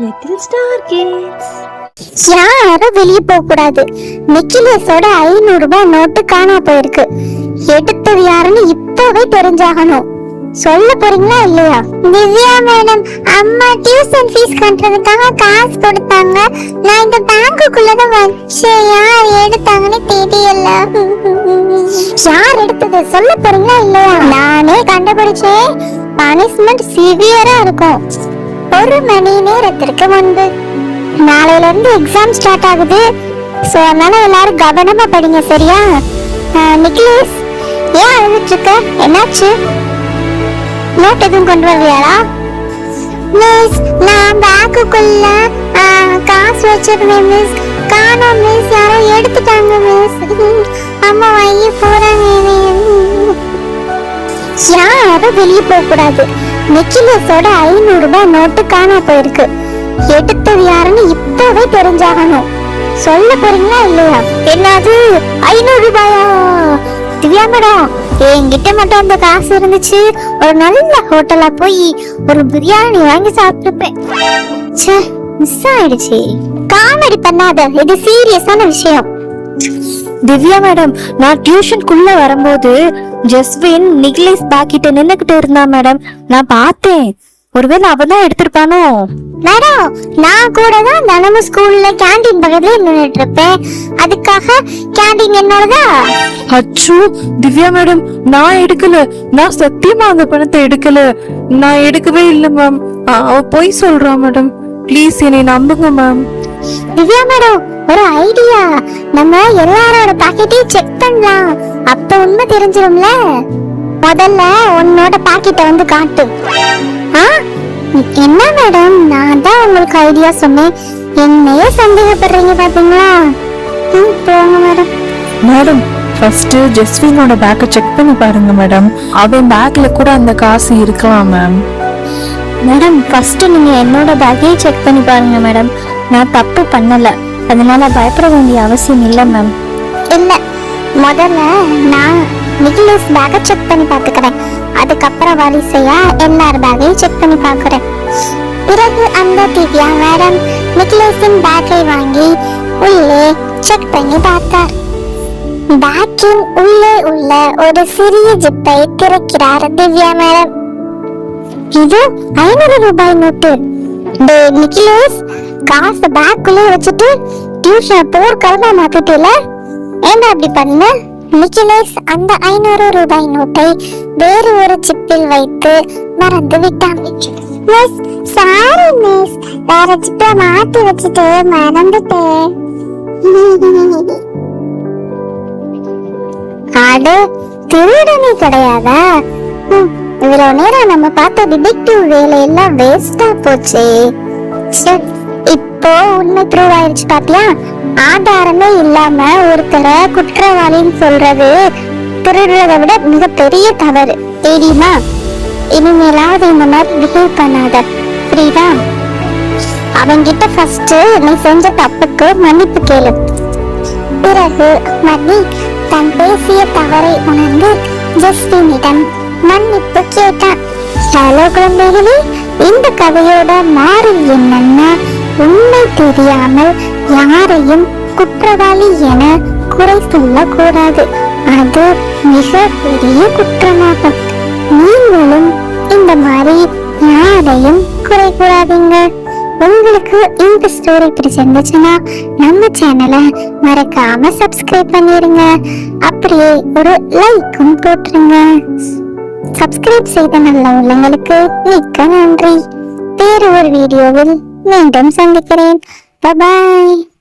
Little star kids. யாரும் வெளியே போக கூடாது. நிக்கிலேஸோட 500 ரூபாய் நோட்டு காணா போயிருக்கு. எடுத்தது யாருன்னு இப்பவே தெரிஞ்சாகணும். சொல்ல போறீங்களா இல்லையா? திவ்யா மேடம், அம்மா டியூஷன் ஃபீஸ் கட்டுறதுக்காக காசு கொடுத்தாங்க. நான் இந்த பேங்குக்குள்ளதான் வச்சேன். யார் எடுத்தாங்கன்னு தெரியல. யார் எடுத்தது சொல்ல போறீங்களா இல்லையா? நானே கண்டுபிடிச்சேன். பனிஷ்மெண்ட் சிவியரா இருக்கும். 1 மணி நேரத்திற்கு முன்பு. நாளையில இருந்து எக்ஸாம் ஸ்டார்ட் ஆகுது. சோ அதனால எல்லாரும் கவனமா படிங்க, சரியா? நிக்கிலேஸ், ஏன் அழுதுட்டு இருக்க? என்னாச்சு? நோட் எதுவும் கொண்டு வரலையாடா? மிஸ், நான் பேக்குக்குள்ள காசு வச்சிருந்தேன் மிஸ். காணோம் மிஸ், யாரோ எடுத்துட்டாங்க மிஸ். அம்மா வாங்கி போறாங்க. யாரும் வெளியே போக கூடாது. நிக்கிலேஸோட 500 ரூபாய் நோட்டு காணா போயிருக்கு. எடுத்தது யாருன்னு இப்பவே தெரிஞ்சாகணும். சொல்ல போறீங்களா இல்லையா? என்னது 500 ரூபாயா? திவ்யா மேடம், என்கிட்ட மட்டும் அந்த காசு இருந்துச்சு, ஒரு நல்ல ஹோட்டலா போய் ஒரு பிரியாணி வாங்கி சாப்பிட்டுப்பேன். மிஸ் ஆயிடுச்சு. காமெடி பண்ணாத, இது சீரியஸான விஷயம். திவ்யா மேடம், நான் டியூஷனுக்குள்ள வரும்போது ஜஸ்வின் நிக்லேஸ் பாக்கிட்ட நின்னுகிட்டு இருந்தா மேடம். நான் பார்த்தேன். ஒருவேளை அவதான் எடுத்திருப்பானோ? மேடம், நான் கூட தான் தினமும் ஸ்கூல்ல கேண்டீன் பக்கத்துல நின்னுட்டு இருப்பேன். அதுக்காக கேண்டீன் என்னோடதா? அச்சோ திவ்யா மேடம், நான் எடுக்கல. நான் சத்தியமா அந்த பணத்தை எடுக்கல. நான் எடுக்கவே இல்லை மேம். அவ போய் சொல்றா மேடம். ப்ளீஸ் என்னை நம்புங்க மேம். திவ்யா மேடம், ஒரு ஐடியா. நம்ம எல்லாரோட பாக்கெட்டையும் செக் பண்ணலாம். அப்ப உண்மை தெரிஞ்சிரும்ல. முதல்ல உன்னோட பாக்கெட்டை வந்து காட்டு. என்ன மேடம், நான் தான் உங்களுக்கு ஐடியா சொன்னேன். என்னையே சந்தேகப்படுறீங்க பாத்தீங்களா? போங்க மேடம். மேடம், ஃபர்ஸ்ட் ஜஸ்வினோட பேக்கை செக் பண்ணி பாருங்க மேடம். அவன் பேக்ல கூட அந்த காசு இருக்கலாம் மேம். மேடம், ஃபர்ஸ்ட் நீங்க என்னோட பேக்கையே செக் பண்ணி பாருங்க மேடம். நான் தப்பு பண்ணல, அதனால பயப்பட வேண்டிய அவசியம் இல்லை மேம். இல்ல, முதல்ல நான் நிக்கிலேஸ் பேக்கை செக் பண்ணி பாத்துக்கிறேன். அதுக்கப்புறம் வரிசையா எல்லார் பேக்கையும் செக் பண்ணி பாக்குறேன். பிறகு அந்த திவ்யா மேடம் நிக்கிலேஸின் பேக்கை வாங்கி உள்ளே செக் பண்ணி பார்த்தார். பேக்கின் உள்ளே உள்ள ஒரு சிறிய ஜிப்பை திறக்கிறார் திவ்யா மேடம். இது 500 ரூபாய் நோட்டு. நிக்கிலேஸ், காசு பேக்குள்ளே வச்சுட்டு டியூஷன் போர்க்களமா மாத்திட்டல. ஏண்டா அப்படி பண்ண? நிக்கிலேஸ் அந்த 500 ரூபாய் நோட்டை வேறு ஒரு சிப்பில் வைத்து மறந்து விட்டான். மிஸ், சாரி மிஸ், வேற சிப்பை மாத்தி வச்சுட்டு மறந்துட்டேன். அது திருடனே கிடையாதா? இவ்வளவு நேரம் நம்ம பார்த்த டிடெக்டிவ் வேலையெல்லாம் வேஸ்டா போச்சு. இப்போ உண்மை ப்ரூவ் ஆயிடுச்சு பாத்தியா? ஆதாரமே இல்லாம ஒருத்தரை குற்றவாளின்னு சொல்றது திருடுறதை விட மிகப்பெரிய தவறு, தெரியுமா? இனிமேலாவது இந்த மாதிரி பிஹேவ் பண்ணாத, புரியுதா? அவங்கிட்ட ஃபர்ஸ்ட் நீ செஞ்ச தப்புக்கு மன்னிப்பு கேளு. பிறகு மன்னி தன் பேசிய தவறை உணர்ந்து ஜஸ்டினிடம் மன்னிப்பு கேட்டான். ஹலோ குழந்தைகளே, இந்த கதையோட மாறல் என்னன்னா, உண்மை தெரியாமல் யாரையும் குற்றவாளி என குறை சொல்லக்கூடாது. அது மிக பெரிய குற்றமாகும். நீங்களும் இந்த மாதிரி யாரையும் குறை கூடாதீங்க. உங்களுக்கு இந்த ஸ்டோரி பிடிச்சிருந்துச்சுன்னா நம்ம சேனலை மறக்காம சப்ஸ்கிரைப் பண்ணிருங்க. அப்படியே ஒரு லைக்கும் போட்டுருங்க. சப்ஸ்கிரைப் செய்த நல்ல உள்ளங்களுக்கு மிக்க நன்றி. வேறு ஒரு வீடியோவில் மீண்டும் சந்திக்கிறேன். Bye bye.